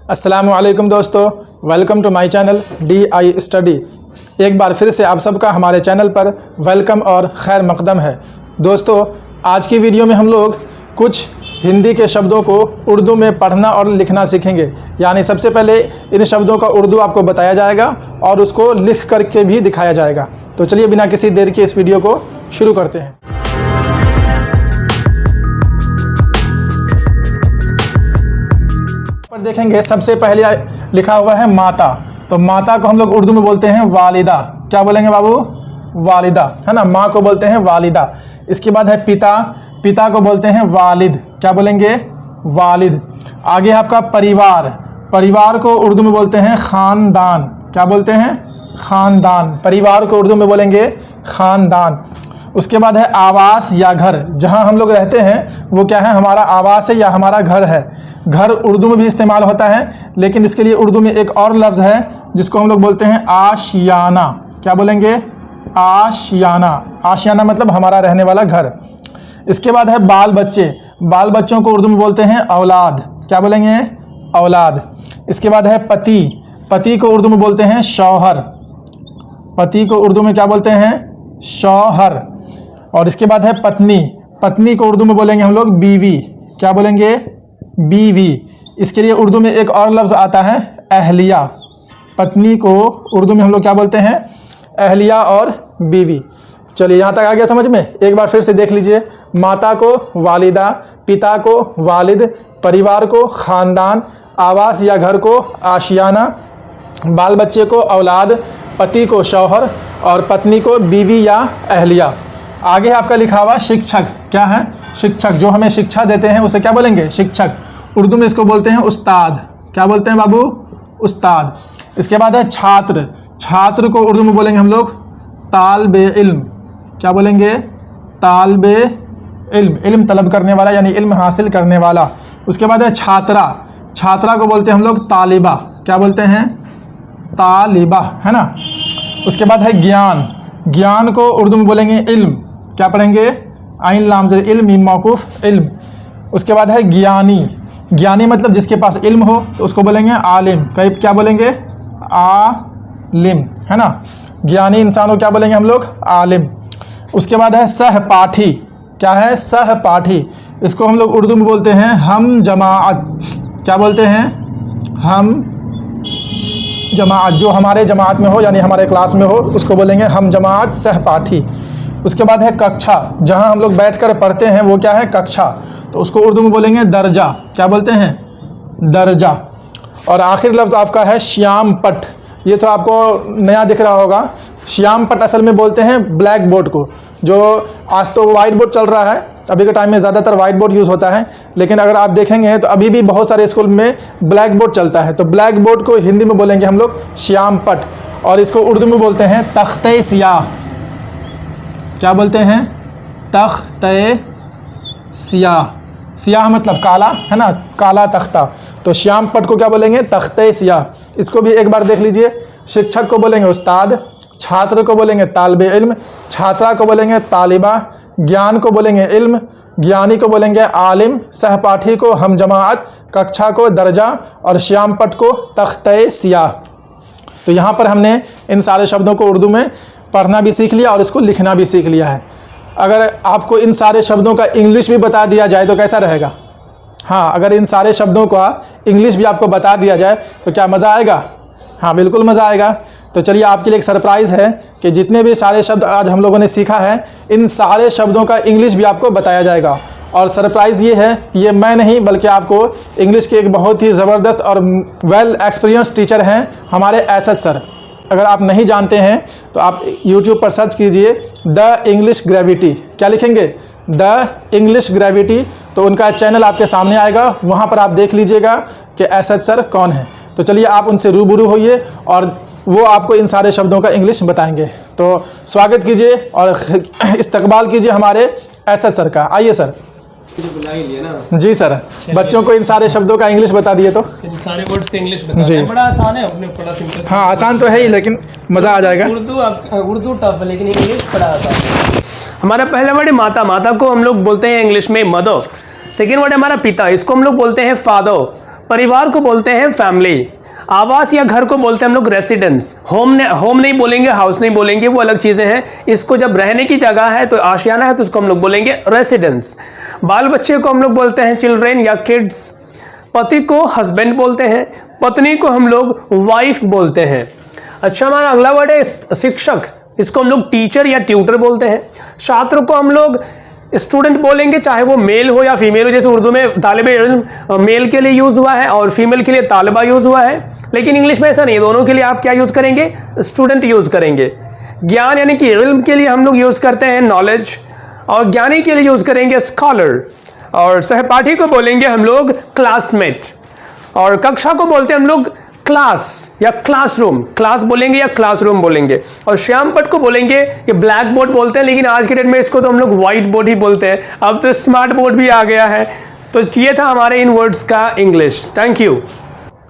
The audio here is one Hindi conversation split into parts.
अस्सलामु अलैकुम दोस्तों, welcome to my channel DI study. एक बार फिर से आप सबका हमारे चैनल पर वेलकम और खैर मकदम है। दोस्तों, आज की वीडियो में हम लोग कुछ हिंदी के शब्दों को उर्दू में पढ़ना और लिखना सीखेंगे। यानी सबसे पहले इन शब्दों का उर्दू आपको बताया जाएगा और उसको लिख करके भी दिखाया जाएगा। तो चलिए बिना किसी देर के इस वीडियो को शुरू करते हैं। पर देखेंगे सबसे पहले लिखा हुआ है माता। तो माता को हम लोग उर्दू में बोलते हैं वालिदा। क्या बोलेंगे बाबू? वालिदा, है ना। माँ को बोलते हैं वालिदा। इसके बाद है पिता। पिता को बोलते हैं वालिद। क्या बोलेंगे? वालिद। आगे आपका परिवार। परिवार को उर्दू में बोलते हैं ख़ानदान। क्या बोलते हैं? ख़ानदान। परिवार को उर्दू में बोलेंगे ख़ानदान। उसके बाद है आवास या घर। जहाँ हम लोग रहते हैं वो क्या है? हमारा आवास है या हमारा घर है। घर उर्दू में भी इस्तेमाल होता है, लेकिन इसके लिए उर्दू में एक और लफ्ज़ है जिसको हम लोग बोलते हैं आशियाना। क्या बोलेंगे? आशियाना। आशियाना मतलब हमारा रहने वाला घर। इसके बाद है बाल बच्चे। बाल बच्चों को उर्दू में बोलते हैं औलाद। क्या बोलेंगे? औलाद। इसके बाद है पति। पति को उर्दू में बोलते हैं शौहर। पति को उर्दू में क्या बोलते हैं? शौहर। और इसके बाद है पत्नी। पत्नी को उर्दू में बोलेंगे हम लोग बीवी। क्या बोलेंगे? बीवी। इसके लिए उर्दू में एक और लफ्ज़ आता है अहलिया। पत्नी को उर्दू में हम लोग क्या बोलते हैं? अहलिया और बीवी। चलिए यहाँ तक आ गया समझ में। एक बार फिर से देख लीजिए। माता को वालिदा, पिता को वालिद, परिवार को ख़ानदान, आवास या घर को आशियाना, बाल बच्चे को औलाद, पति को शौहर और पत्नी को बीवी या अहलिया। आगे आपका लिखा हुआ शिक्षक। क्या है? शिक्षक। जो हमें शिक्षा देते हैं उसे क्या बोलेंगे? शिक्षक। उर्दू में इसको बोलते हैं उस्ताद। क्या बोलते हैं बाबू? उस्ताद। इसके बाद है छात्र। छात्र को उर्दू में बोलेंगे हम लोग तालिबे इल्म। क्या बोलेंगे? तालिबे इल्म। इल्म तलब करने वाला यानी इल्म हासिल करने वाला। उसके बाद है छात्रा। छात्रा को बोलते हैं हम लोग तालिबा। क्या बोलते हैं? तालिबा, है ना। उसके बाद है ज्ञान। ज्ञान को उर्दू में बोलेंगे इल्म। क्या पढ़ेंगे? आइन लाम ज़ेर इल्म मीम मौकूफ़ इल्म। उसके बाद है ज्ञानी। ज्ञानी मतलब जिसके पास इल्म हो तो उसको बोलेंगे आलिम। कई क्या बोलेंगे? आलिम, है ना। ज्ञानी इंसान को क्या बोलेंगे हम लोग? आलिम। उसके बाद है सहपाठी। क्या है? सहपाठी। इसको हम लोग उर्दू में बोलते हैं हम जमाअत। क्या बोलते हैं? हम जमाअत। जो हमारे जमात में हो यानी हमारे क्लास में हो उसको बोलेंगे हम जमाअत, सहपाठी। उसके बाद है कक्षा। जहाँ हम लोग बैठकर पढ़ते हैं वो क्या है? कक्षा। तो उसको उर्दू में बोलेंगे दर्जा। क्या बोलते हैं? दर्जा। और आखिर लफ्ज़ आपका है श्याम पट। ये तो आपको नया दिख रहा होगा। श्याम पट असल में बोलते हैं ब्लैक बोर्ड को। जो आज तो वाइट बोर्ड चल रहा है, अभी के टाइम में ज़्यादातर वाइट बोर्ड यूज़ होता है, लेकिन अगर आप देखेंगे तो अभी भी बहुत सारे स्कूल में ब्लैक बोर्ड चलता है। तो ब्लैक बोर्ड को हिंदी में बोलेंगे हम लोग श्याम पट। और इसको उर्दू में बोलते हैं तख्ते सियाह। क्या बोलते हैं? तख्ते सियाह। सियाह मतलब काला, है ना। काला तख्ता। तो श्याम पट को क्या बोलेंगे? तख्ते सियाह। इसको भी एक बार देख लीजिए। शिक्षक को बोलेंगे उस्ताद, छात्र को बोलेंगे तालिबे इल्म, छात्रा को बोलेंगे तालिबा, ज्ञान को बोलेंगे इल्म, ज्ञानी को बोलेंगे आलिम, सहपाठी को हम जमाअत, कक्षा को दर्जा और श्याम पट को तख्ते सियाह। तो यहाँ पर हमने इन सारे शब्दों को उर्दू में पढ़ना भी सीख लिया और इसको लिखना भी सीख लिया है। अगर आपको इन सारे शब्दों का इंग्लिश भी बता दिया जाए तो कैसा रहेगा? हाँ, अगर इन सारे शब्दों का इंग्लिश भी आपको बता दिया जाए तो क्या मज़ा आएगा? हाँ, बिल्कुल मज़ा आएगा। तो चलिए आपके लिए एक सरप्राइज़ है कि जितने भी सारे शब्द आज हम लोगों ने सीखा है इन सारे शब्दों का इंग्लिश भी आपको बताया जाएगा। और सरप्राइज़ ये है कि ये मैं नहीं बल्कि आपको इंग्लिश के एक बहुत ही ज़बरदस्त और वेल एक्सपीरियंस टीचर हैं हमारे एसएच सर। अगर आप नहीं जानते हैं तो आप YouTube पर सर्च कीजिए द इंग्लिश ग्रेविटी। क्या लिखेंगे? The English gravity. तो उनका चैनल आपके सामने आएगा, वहाँ पर आप देख लीजिएगा कि एसएच सर कौन है। तो चलिए आप उनसे रूबरू होइए और वो आपको इन सारे शब्दों का इंग्लिश बताएंगे। तो स्वागत कीजिए और इस्तकबाल कीजिए हमारे एसएच सर का। आइए सर। बुला ही लिया ना जी सर। बच्चों को इन सारे शब्दों का इंग्लिश बता दिए तो सारे वर्ड्स के इंग्लिश बता जी। बड़ा आसान है, अपने बड़ा सिंपल। हाँ, आसान तो है ही, लेकिन मज़ा आ जाएगा। उर्दू टफ है लेकिन इंग्लिश बड़ा आसान है। हमारा पहला वर्ड है माता। माता को हम लोग बोलते हैं इंग्लिश में मदर। सेकेंड वर्ड है हमारा पिता, इसको हम लोग बोलते हैं फादर। परिवार को बोलते हैं फैमिली। आवास या घर को बोलते हैं हम लोग रेसिडेंस। होम नहीं बोलेंगे, हाउस नहीं बोलेंगे, वो अलग चीज़ें हैं। इसको जब रहने की जगह है तो आशियाना है तो उसको हम लोग बोलेंगे रेसिडेंस। बाल बच्चे को हम लोग बोलते हैं चिल्ड्रेन या किड्स। पति को हस्बैंड बोलते हैं, पत्नी को हम लोग वाइफ बोलते हैं। अच्छा, हमारा अगला वर्ड है शिक्षक। इसको हम लोग टीचर या ट्यूटर बोलते हैं। छात्र को हम लोग स्टूडेंट बोलेंगे, चाहे वो मेल हो या फीमेल हो। जैसे उर्दू में तालिब इल्म मेल के लिए यूज़ हुआ है और फीमेल के लिए तालिबा यूज़ हुआ है, लेकिन इंग्लिश में ऐसा नहीं है। दोनों के लिए आप क्या यूज़ करेंगे? स्टूडेंट यूज़ करेंगे। ज्ञान यानी कि इल्म के लिए हम लोग यूज़ करते हैं नॉलेज, और ज्ञानी के लिए यूज़ करेंगे स्कॉलर। और सहपाठी को बोलेंगे हम लोग क्लासमेट। और कक्षा को बोलते हैं हम लोग क्लास या क्लासरूम। क्लास बोलेंगे या क्लासरूम बोलेंगे। और श्याम पट को बोलेंगे, ये ब्लैक बोर्ड बोलते हैं, लेकिन आज के डेट में इसको तो हम लोग व्हाइट बोर्ड ही बोलते हैं। अब तो स्मार्ट बोर्ड भी आ गया है। तो ये था हमारे इन वर्ड्स का इंग्लिश। Thank you.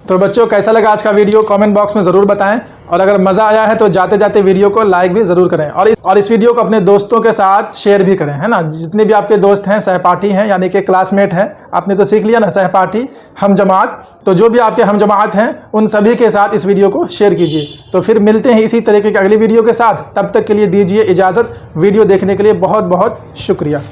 तो बच्चों, कैसा लगा आज का वीडियो कमेंट बॉक्स में ज़रूर बताएं, और अगर मज़ा आया है तो जाते जाते वीडियो को लाइक भी ज़रूर करें, और इस वीडियो को अपने दोस्तों के साथ शेयर भी करें, है ना। जितने भी आपके दोस्त हैं सहपाठी हैं, यानी कि क्लासमेट हैं, आपने तो सीख लिया ना सहपाठी हम जमात, तो जो भी आपके हम जमात हैं उन सभी के साथ इस वीडियो को शेयर कीजिए। तो फिर मिलते हैं इसी तरीके की अगली वीडियो के साथ। तब तक के लिए दीजिए इजाज़त। वीडियो देखने के लिए बहुत बहुत शुक्रिया।